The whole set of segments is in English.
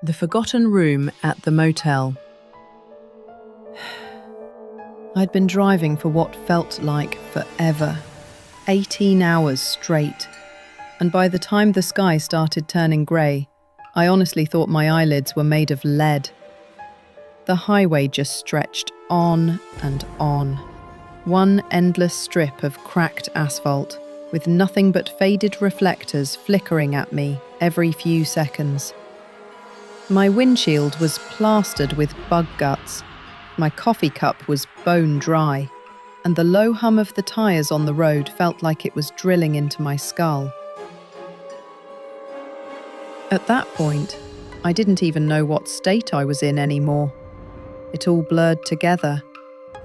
The forgotten room at the motel. I'd been driving for what felt like forever, 18 hours straight, and by the time the sky started turning grey, I honestly thought my eyelids were made of lead. The highway just stretched on and on, one endless strip of cracked asphalt, with nothing but faded reflectors flickering at me every few seconds. My windshield was plastered with bug guts, my coffee cup was bone dry, and the low hum of the tyres on the road felt like it was drilling into my skull. At that point, I didn't even know what state I was in anymore. It all blurred together.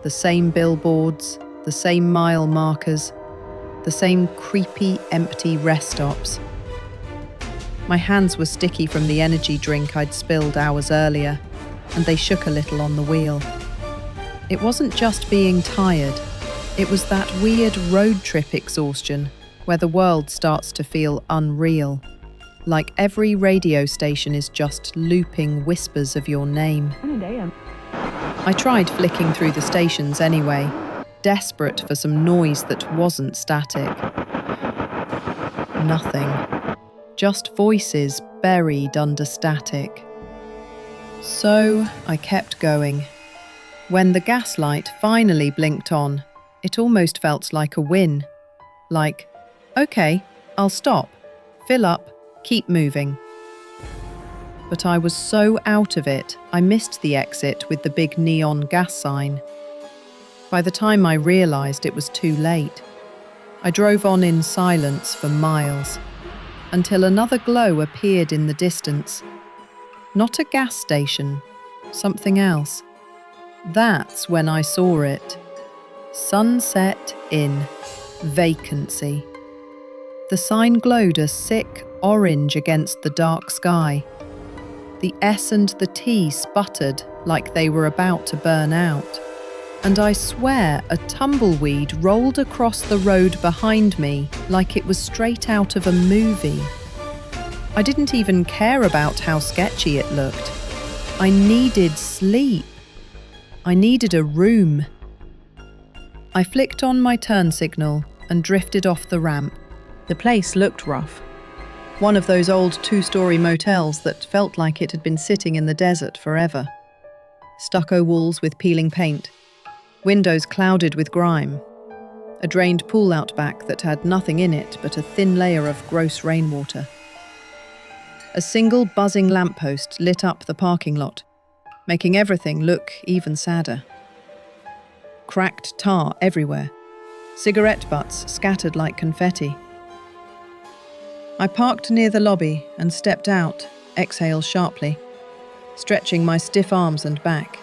The same billboards, the same mile markers, the same creepy, empty rest stops. My hands were sticky from the energy drink I'd spilled hours earlier, and they shook a little on the wheel. It wasn't just being tired, it was that weird road trip exhaustion where the world starts to feel unreal, like every radio station is just looping whispers of your name. I tried flicking through the stations anyway, desperate for some noise that wasn't static. Nothing. Just voices buried under static. So I kept going. When the gaslight finally blinked on, it almost felt like a win. Like, okay, I'll stop, fill up, keep moving. But I was so out of it, I missed the exit with the big neon gas sign. By the time I realised it was too late, I drove on in silence for miles, until another glow appeared in the distance. Not a gas station, something else. That's when I saw it. Sunset Inn. Vacancy. The sign glowed a sick orange against the dark sky. The S and the T sputtered like they were about to burn out. And I swear a tumbleweed rolled across the road behind me like it was straight out of a movie. I didn't even care about how sketchy it looked. I needed sleep. I needed a room. I flicked on my turn signal and drifted off the ramp. The place looked rough. One of those old two-story motels that felt like it had been sitting in the desert forever. Stucco walls with peeling paint. Windows clouded with grime. A drained pool out back that had nothing in it but a thin layer of gross rainwater. A single buzzing lamppost lit up the parking lot, making everything look even sadder. Cracked tar everywhere, cigarette butts scattered like confetti. I parked near the lobby and stepped out, exhaled sharply, stretching my stiff arms and back.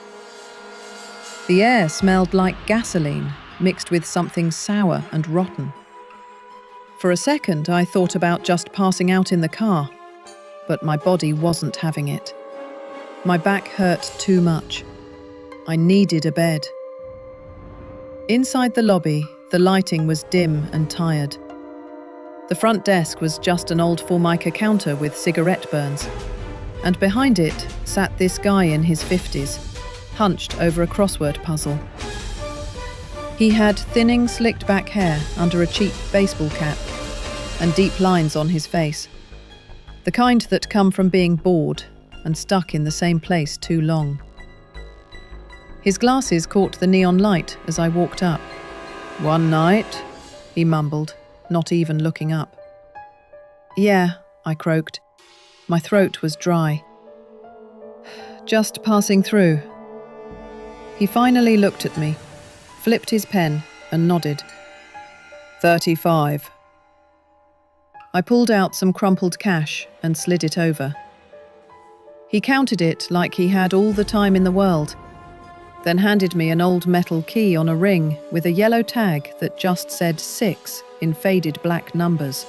The air smelled like gasoline, mixed with something sour and rotten. For a second, I thought about just passing out in the car, but my body wasn't having it. My back hurt too much. I needed a bed. Inside the lobby, the lighting was dim and tired. The front desk was just an old Formica counter with cigarette burns, and behind it sat this guy in his 50s, hunched over a crossword puzzle. He had thinning, slicked-back hair under a cheap baseball cap, and deep lines on his face. The kind that come from being bored and stuck in the same place too long. His glasses caught the neon light as I walked up. "One night," he mumbled, not even looking up. "Yeah," I croaked. My throat was dry. "Just passing through." He finally looked at me, flipped his pen and nodded. 35. I pulled out some crumpled cash and slid it over. He counted it like he had all the time in the world, then handed me an old metal key on a ring with a yellow tag that just said 6 in faded black numbers.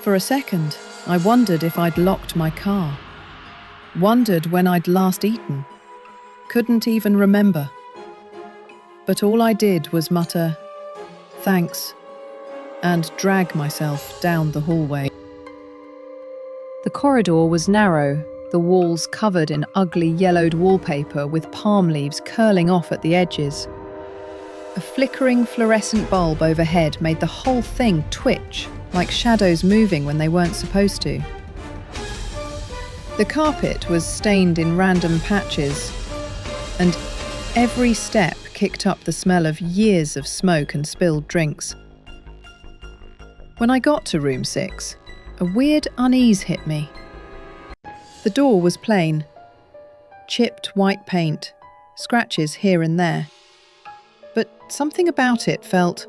For a second, I wondered if I'd locked my car. Wondered when I'd last eaten. Couldn't even remember. But all I did was mutter, "Thanks," and drag myself down the hallway. The corridor was narrow, the walls covered in ugly yellowed wallpaper with palm leaves curling off at the edges. A flickering fluorescent bulb overhead made the whole thing twitch, like shadows moving when they weren't supposed to. The carpet was stained in random patches, and every step kicked up the smell of years of smoke and spilled drinks. When I got to room 6, a weird unease hit me. The door was plain. Chipped white paint, scratches here and there. But something about it felt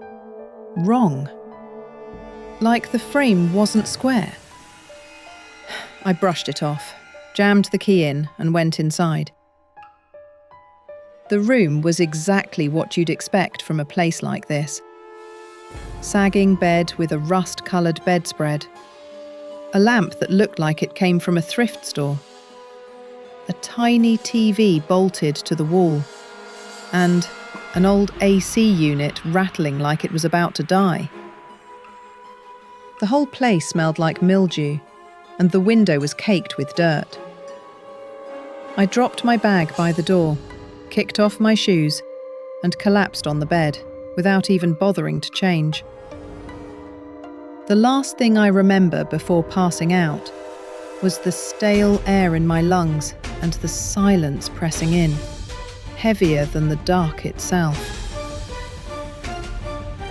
wrong. Like the frame wasn't square. I brushed it off, jammed the key in, and went inside. The room was exactly what you'd expect from a place like this. Sagging bed with a rust-coloured bedspread. A lamp that looked like it came from a thrift store. A tiny TV bolted to the wall. And an old AC unit rattling like it was about to die. The whole place smelled like mildew, and the window was caked with dirt. I dropped my bag by the door, kicked off my shoes, and collapsed on the bed, without even bothering to change. The last thing I remember before passing out was the stale air in my lungs and the silence pressing in, heavier than the dark itself.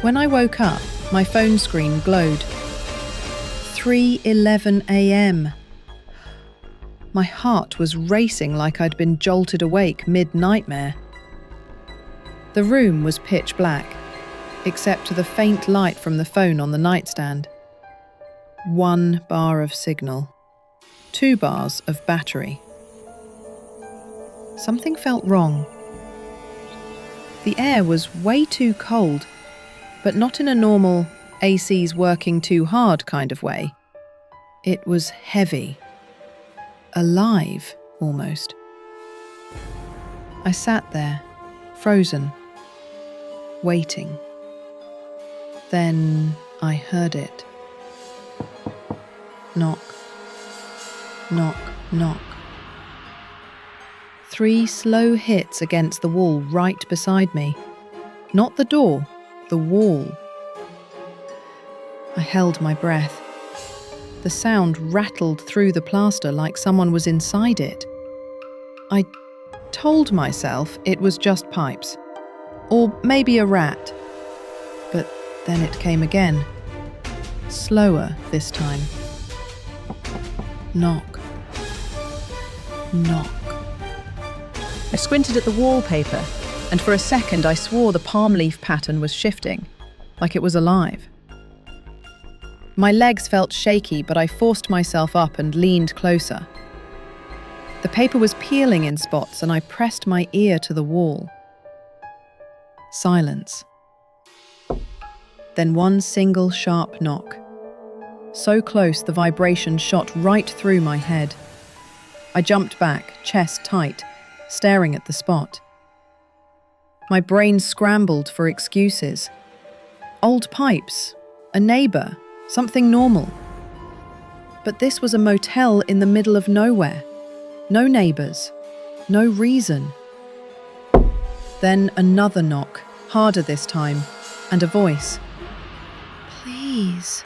When I woke up, my phone screen glowed. 3:11 a.m. My heart was racing like I'd been jolted awake mid-nightmare. The room was pitch black, except for the faint light from the phone on the nightstand. 1 bar of signal, 2 bars of battery. Something felt wrong. The air was way too cold, but not in a normal AC's working too hard kind of way. It was heavy. Alive, almost. I sat there, frozen, waiting. Then I heard it. Knock, knock, knock. 3 slow hits against the wall right beside me. Not the door, the wall. I held my breath. The sound rattled through the plaster like someone was inside it. I told myself it was just pipes, or maybe a rat. But then it came again. Slower this time. Knock. Knock. I squinted at the wallpaper, and for a second I swore the palm leaf pattern was shifting, like it was alive. My legs felt shaky, but I forced myself up and leaned closer. The paper was peeling in spots, and I pressed my ear to the wall. Silence. Then one single sharp knock. So close the vibration shot right through my head. I jumped back, chest tight, staring at the spot. My brain scrambled for excuses. Old pipes, a neighbour, something normal. But this was a motel in the middle of nowhere. No neighbours, no reason. Then another knock, harder this time, and a voice. Please,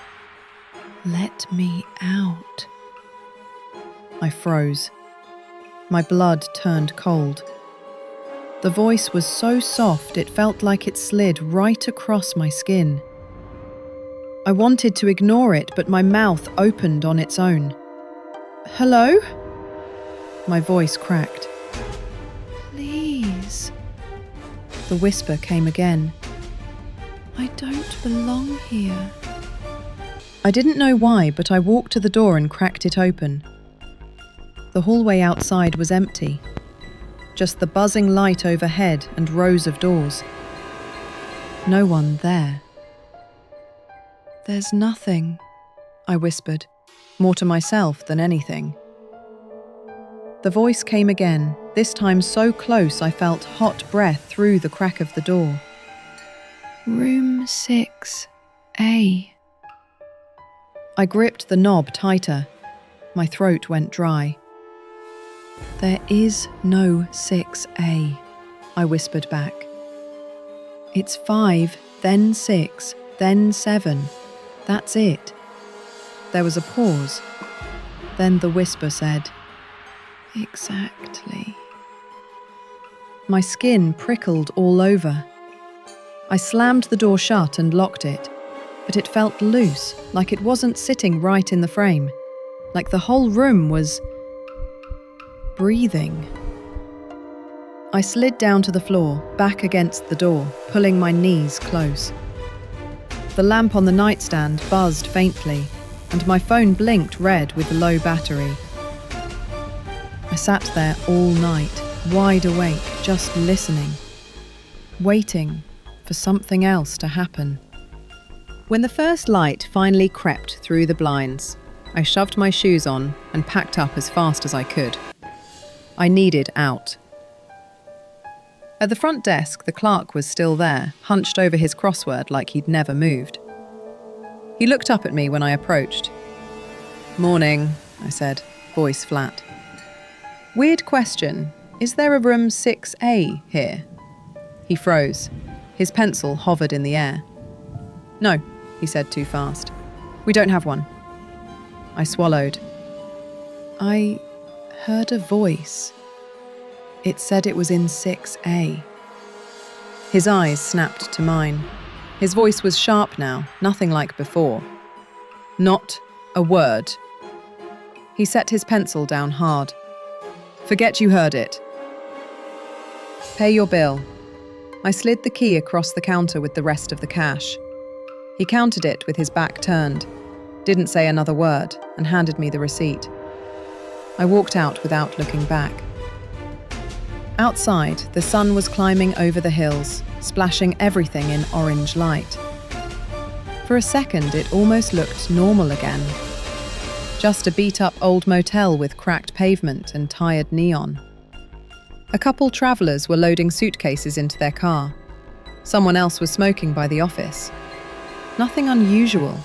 let me out. I froze. My blood turned cold. The voice was so soft it felt like it slid right across my skin. I wanted to ignore it, but my mouth opened on its own. Hello? My voice cracked. Please. The whisper came again. I don't belong here. I didn't know why, but I walked to the door and cracked it open. The hallway outside was empty. Just the buzzing light overhead and rows of doors. No one there. There's nothing, I whispered, more to myself than anything. The voice came again, this time so close I felt hot breath through the crack of the door. Room 6A. I gripped the knob tighter. My throat went dry. "There is no 6A," I whispered back. "It's 5, then 6, then 7. That's it." There was a pause. Then the whisper said, "Exactly." My skin prickled all over. I slammed the door shut and locked it, but it felt loose, like it wasn't sitting right in the frame, like the whole room was breathing. I slid down to the floor, back against the door, pulling my knees close. The lamp on the nightstand buzzed faintly, and my phone blinked red with low battery. I sat there all night, wide awake, just listening, waiting for something else to happen. When the first light finally crept through the blinds, I shoved my shoes on and packed up as fast as I could. I needed out. At the front desk, the clerk was still there, hunched over his crossword like he'd never moved. He looked up at me when I approached. "Morning," I said, voice flat. "Weird question. Is there a room 6A here?" He froze. His pencil hovered in the air. "No," he said too fast. "We don't have one." I swallowed. I heard a voice. It said it was in 6A. His eyes snapped to mine. His voice was sharp now, nothing like before. "Not a word." He set his pencil down hard. "Forget you heard it. Pay your bill." I slid the key across the counter with the rest of the cash. He counted it with his back turned, didn't say another word, and handed me the receipt. I walked out without looking back. Outside, the sun was climbing over the hills, splashing everything in orange light. For a second, it almost looked normal again. Just a beat-up old motel with cracked pavement and tired neon. A couple travellers were loading suitcases into their car. Someone else was smoking by the office. Nothing unusual.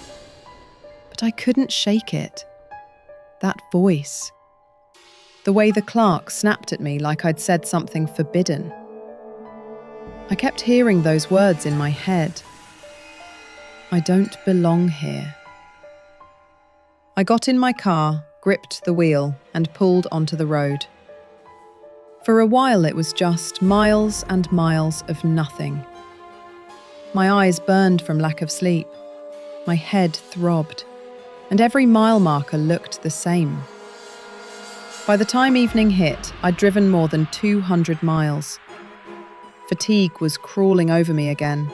But I couldn't shake it. That voice. The way the clerk snapped at me like I'd said something forbidden. I kept hearing those words in my head. I don't belong here. I got in my car, gripped the wheel, and pulled onto the road. For a while it was just miles and miles of nothing. My eyes burned from lack of sleep. My head throbbed, and every mile marker looked the same. By the time evening hit, I'd driven more than 200 miles. Fatigue was crawling over me again,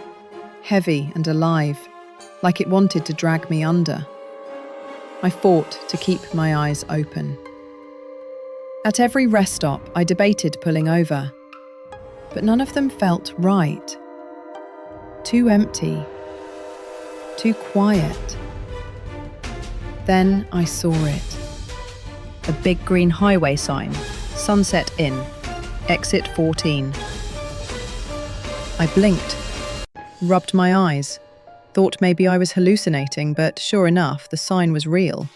heavy and alive, like it wanted to drag me under. I fought to keep my eyes open. At every rest stop, I debated pulling over, but none of them felt right. Too empty. Too quiet. Then I saw it. A big green highway sign, Sunset Inn, exit 14. I blinked, rubbed my eyes, thought maybe I was hallucinating, but sure enough, the sign was real.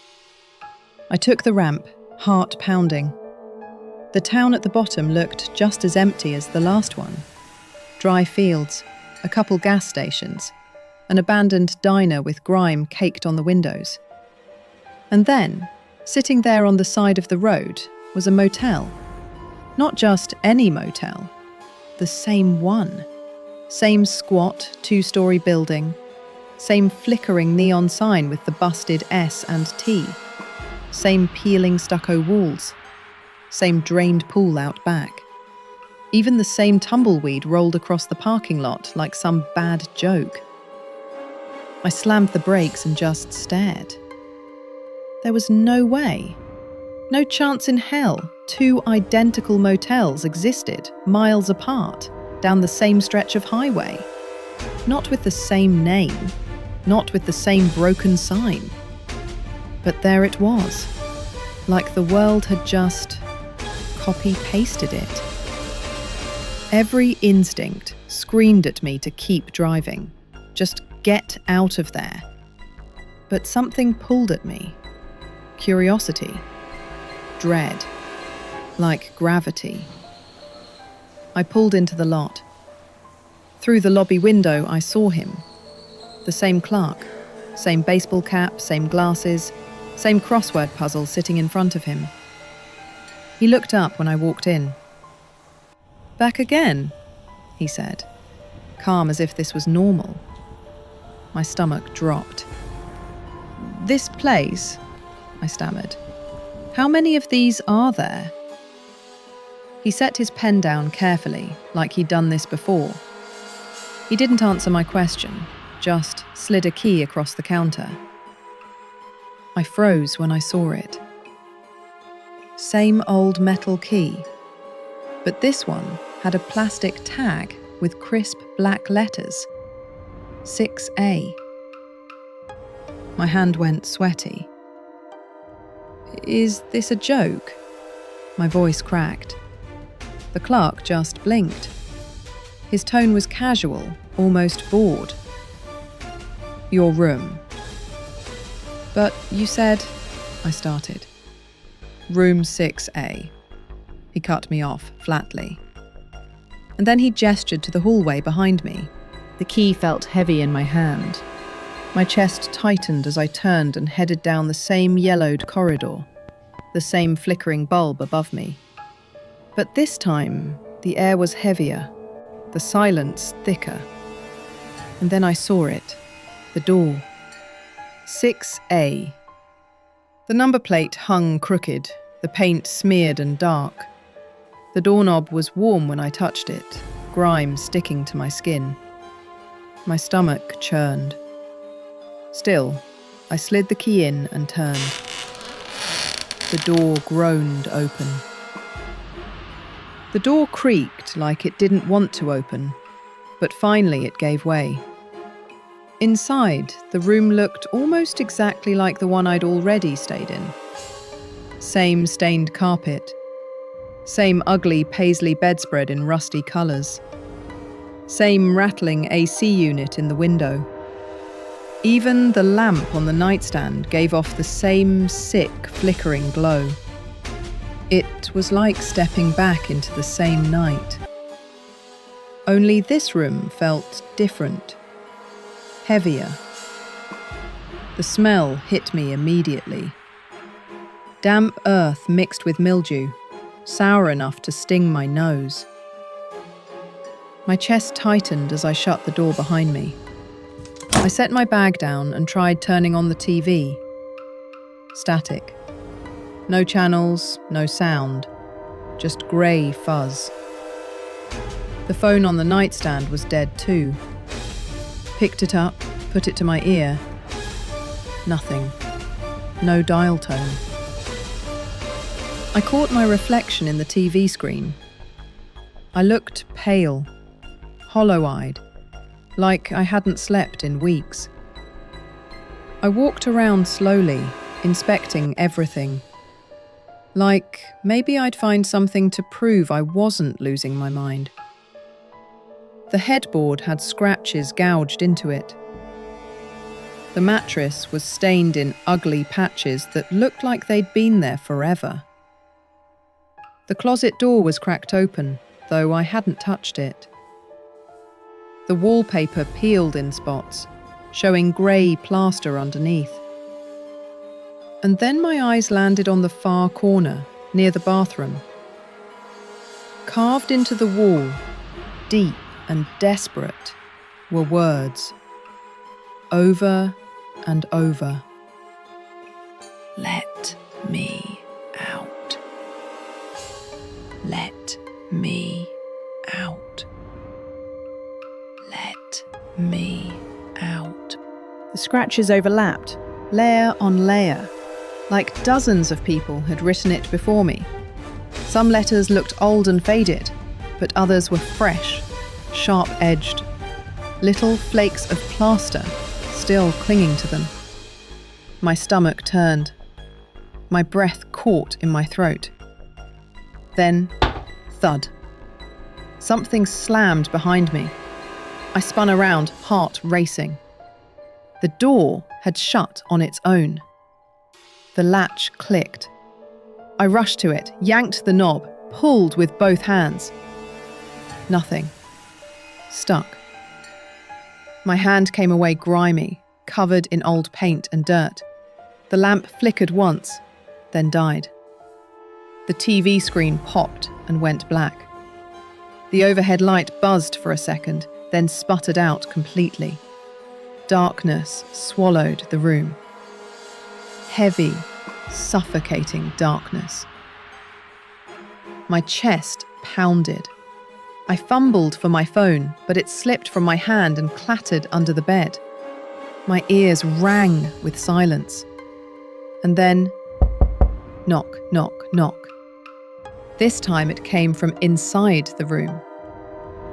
I took the ramp, heart pounding. The town at the bottom looked just as empty as the last one. Dry fields, a couple gas stations, an abandoned diner with grime caked on the windows. And then, sitting there on the side of the road, was a motel. Not just any motel, the same one. Same squat, two-story building. Same flickering neon sign with the busted S and T. Same peeling stucco walls. Same drained pool out back. Even the same tumbleweed rolled across the parking lot like some bad joke. I slammed the brakes and just stared. There was no way, no chance in hell, two identical motels existed miles apart down the same stretch of highway. Not with the same name, not with the same broken sign. But there it was, like the world had just copy-pasted it. Every instinct screamed at me to keep driving. Just get out of there. But something pulled at me. Curiosity. Dread. like gravity. I pulled into the lot. Through the lobby window, I saw him. The same clerk, same baseball cap, same glasses, same crossword puzzle sitting in front of him. He looked up when I walked in. "Back again," he said, calm as if this was normal. My stomach dropped. "This place," I stammered. "How many of these are there?" He set his pen down carefully, like he'd done this before. He didn't answer my question, just slid a key across the counter. I froze when I saw it. Same old metal key, but this one had a plastic tag with crisp black letters. 6A. My hand went sweaty. "Is this a joke?" My voice cracked. The clerk just blinked. His tone was casual, almost bored. "Your room." "But you said," I started. "Room 6A. He cut me off flatly. And then he gestured to the hallway behind me. The key felt heavy in my hand. My chest tightened as I turned and headed down the same yellowed corridor, the same flickering bulb above me. But this time, the air was heavier, the silence thicker. And then I saw it, the door. 6A. The number plate hung crooked, the paint smeared and dark. The doorknob was warm when I touched it, grime sticking to my skin. My stomach churned. Still, I slid the key in and turned. The door groaned open. The door creaked like it didn't want to open, but finally it gave way. Inside, the room looked almost exactly like the one I'd already stayed in. Same stained carpet. Same ugly paisley bedspread in rusty colours. Same rattling AC unit in the window. Even the lamp on the nightstand gave off the same sick, flickering glow. It was like stepping back into the same night. Only this room felt different, heavier. The smell hit me immediately. Damp earth mixed with mildew, sour enough to sting my nose. My chest tightened as I shut the door behind me. I set my bag down and tried turning on the TV. Static. No channels, no sound, just grey fuzz. The phone on the nightstand was dead too. Picked it up, put it to my ear. Nothing. No dial tone. I caught my reflection in the TV screen. I looked pale, hollow-eyed, like I hadn't slept in weeks. I walked around slowly, inspecting everything. Like maybe I'd find something to prove I wasn't losing my mind. The headboard had scratches gouged into it. The mattress was stained in ugly patches that looked like they'd been there forever. The closet door was cracked open, though I hadn't touched it. The wallpaper peeled in spots, showing grey plaster underneath. And then my eyes landed on the far corner, near the bathroom. Carved into the wall, deep and desperate, were words. Over and over. Let me out. Let me out. Let me out. The scratches overlapped, layer on layer, like dozens of people had written it before me. Some letters looked old and faded, but others were fresh, sharp-edged, little flakes of plaster still clinging to them. My stomach turned. My breath caught in my throat. Then, thud. Something slammed behind me. I spun around, heart racing. The door had shut on its own. The latch clicked. I rushed to it, yanked the knob, pulled with both hands. Nothing. Stuck. My hand came away grimy, covered in old paint and dirt. The lamp flickered once, then died. The TV screen popped and went black. The overhead light buzzed for a second, then sputtered out completely. Darkness swallowed the room. Heavy, suffocating darkness. My chest pounded. I fumbled for my phone, but it slipped from my hand and clattered under the bed. My ears rang with silence. And then, knock, knock, knock. This time it came from inside the room.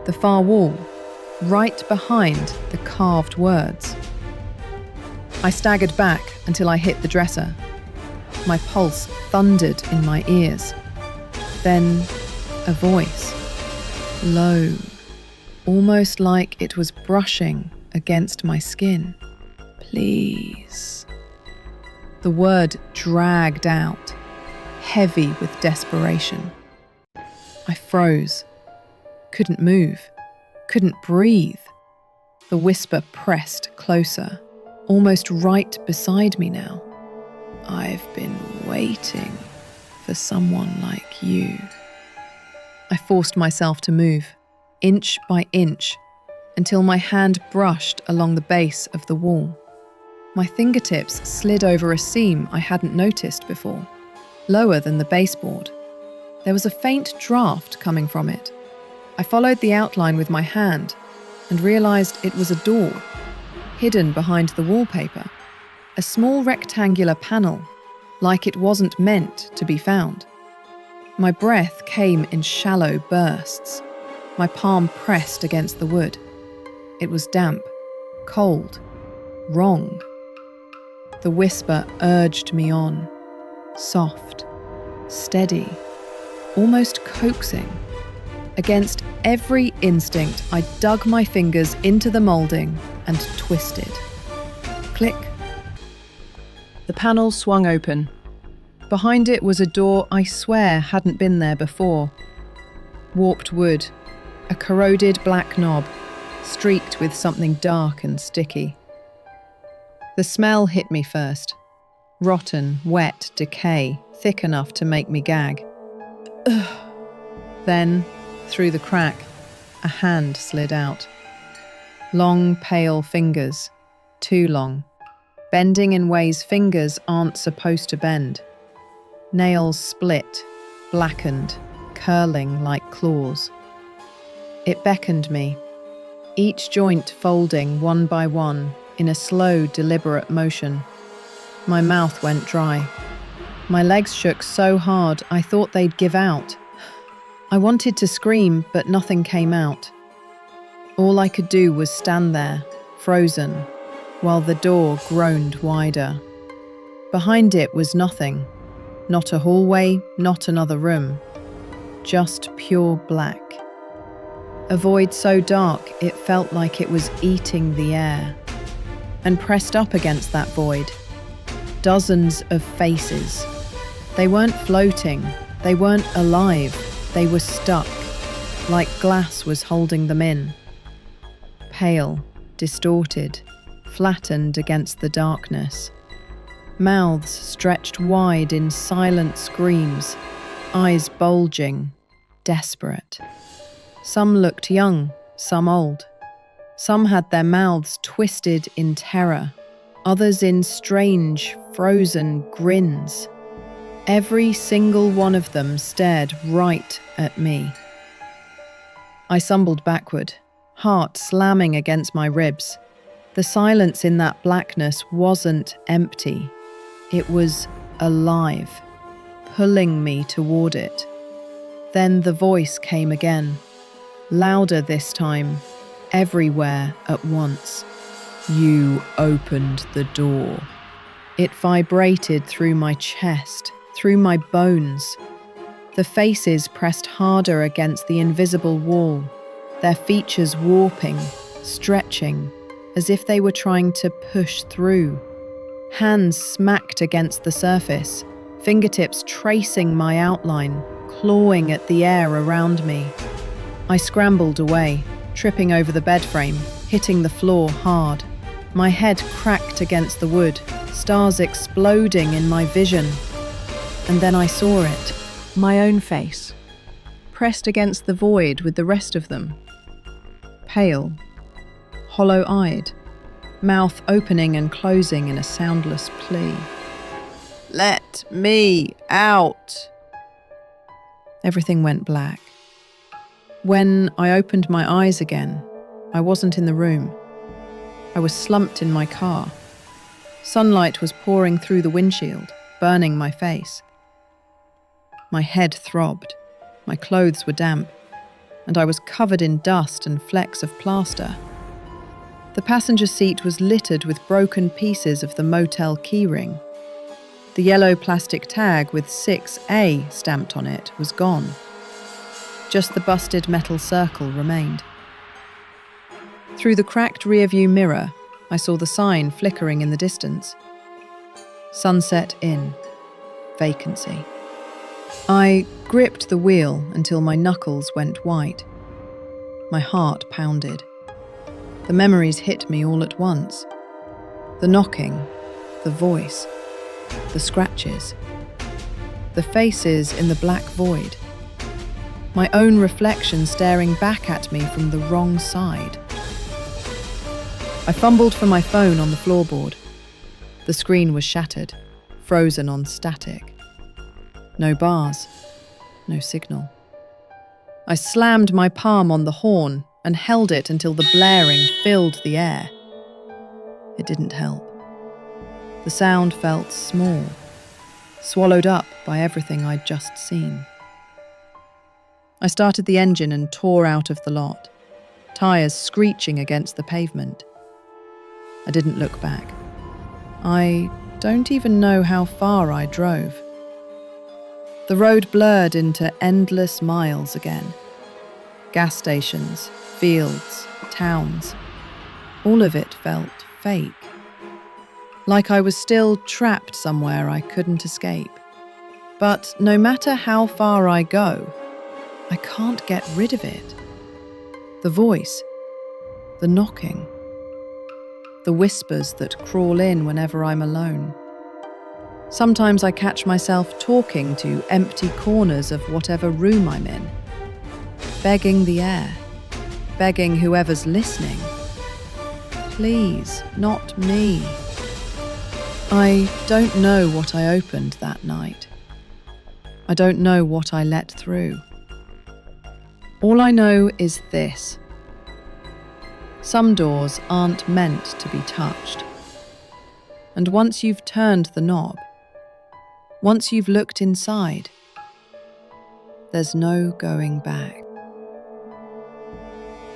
The far wall, right behind the carved words. I staggered back until I hit the dresser. My pulse thundered in my ears. Then, a voice. Low, almost like it was brushing against my skin. Please. The word dragged out, heavy with desperation. I froze, couldn't move, couldn't breathe. The whisper pressed closer, almost right beside me now. I've been waiting for someone like you. I forced myself to move, inch by inch, until my hand brushed along the base of the wall. My fingertips slid over a seam I hadn't noticed before, lower than the baseboard. There was a faint draft coming from it. I followed the outline with my hand and realized it was a door, hidden behind the wallpaper, a small rectangular panel, like it wasn't meant to be found. My breath came in shallow bursts. My palm pressed against the wood. It was damp, cold, wrong. The whisper urged me on, soft, steady, almost coaxing. Against every instinct, I dug my fingers into the moulding and twisted. Click. The panel swung open. Behind it was a door I swear hadn't been there before. Warped wood, a corroded black knob, streaked with something dark and sticky. The smell hit me first. Rotten, wet decay, thick enough to make me gag. Ugh. Then, through the crack, a hand slid out. Long, pale fingers, too long, bending in ways fingers aren't supposed to bend. Nails split, blackened, curling like claws. It beckoned me, each joint folding one by one in a slow, deliberate motion. My mouth went dry. My legs shook so hard I thought they'd give out. I wanted to scream, but nothing came out. All I could do was stand there, frozen, while the door groaned wider. Behind it was nothing. Not a hallway, not another room. Just pure black. A void so dark it felt like it was eating the air. And pressed up against that void, dozens of faces. They weren't floating, they weren't alive, they were stuck, like glass was holding them in. Pale, distorted, flattened against the darkness. Mouths stretched wide in silent screams, eyes bulging, desperate. Some looked young, some old. Some had their mouths twisted in terror, others in strange, frozen grins. Every single one of them stared right at me. I stumbled backward, heart slamming against my ribs. The silence in that blackness wasn't empty. It was alive, pulling me toward it. Then the voice came again, louder this time, everywhere at once. You opened the door. It vibrated through my chest, through my bones. The faces pressed harder against the invisible wall, their features warping, stretching, as if they were trying to push through. Hands smacked against the surface, fingertips tracing my outline, clawing at the air around me. I scrambled away, tripping over the bed frame, hitting the floor hard. My head cracked against the wood, stars exploding in my vision. And then I saw it, my own face, pressed against the void with the rest of them. Pale, hollow-eyed, mouth opening and closing in a soundless plea. "Let me out!" Everything went black. When I opened my eyes again, I wasn't in the room. I was slumped in my car. Sunlight was pouring through the windshield, burning my face. My head throbbed, my clothes were damp, and I was covered in dust and flecks of plaster. The passenger seat was littered with broken pieces of the motel keyring. The yellow plastic tag with 6A stamped on it was gone. Just the busted metal circle remained. Through the cracked rearview mirror, I saw the sign flickering in the distance. Sunset Inn. Vacancy. I gripped the wheel until my knuckles went white. My heart pounded. The memories hit me all at once. The knocking, the voice, the scratches, the faces in the black void. My own reflection staring back at me from the wrong side. I fumbled for my phone on the floorboard. The screen was shattered, frozen on static. No bars, no signal. I slammed my palm on the horn and held it until the blaring filled the air. It didn't help. The sound felt small, swallowed up by everything I'd just seen. I started the engine and tore out of the lot, tires screeching against the pavement. I didn't look back. I don't even know how far I drove. The road blurred into endless miles again. Gas stations, fields, towns. All of it felt fake. Like I was still trapped somewhere I couldn't escape. But no matter how far I go, I can't get rid of it. The voice, the knocking, the whispers that crawl in whenever I'm alone. Sometimes I catch myself talking to empty corners of whatever room I'm in, begging the air, begging whoever's listening. Please, not me. I don't know what I opened that night. I don't know what I let through. All I know is this. Some doors aren't meant to be touched. And once you've turned the knob, once you've looked inside, there's no going back.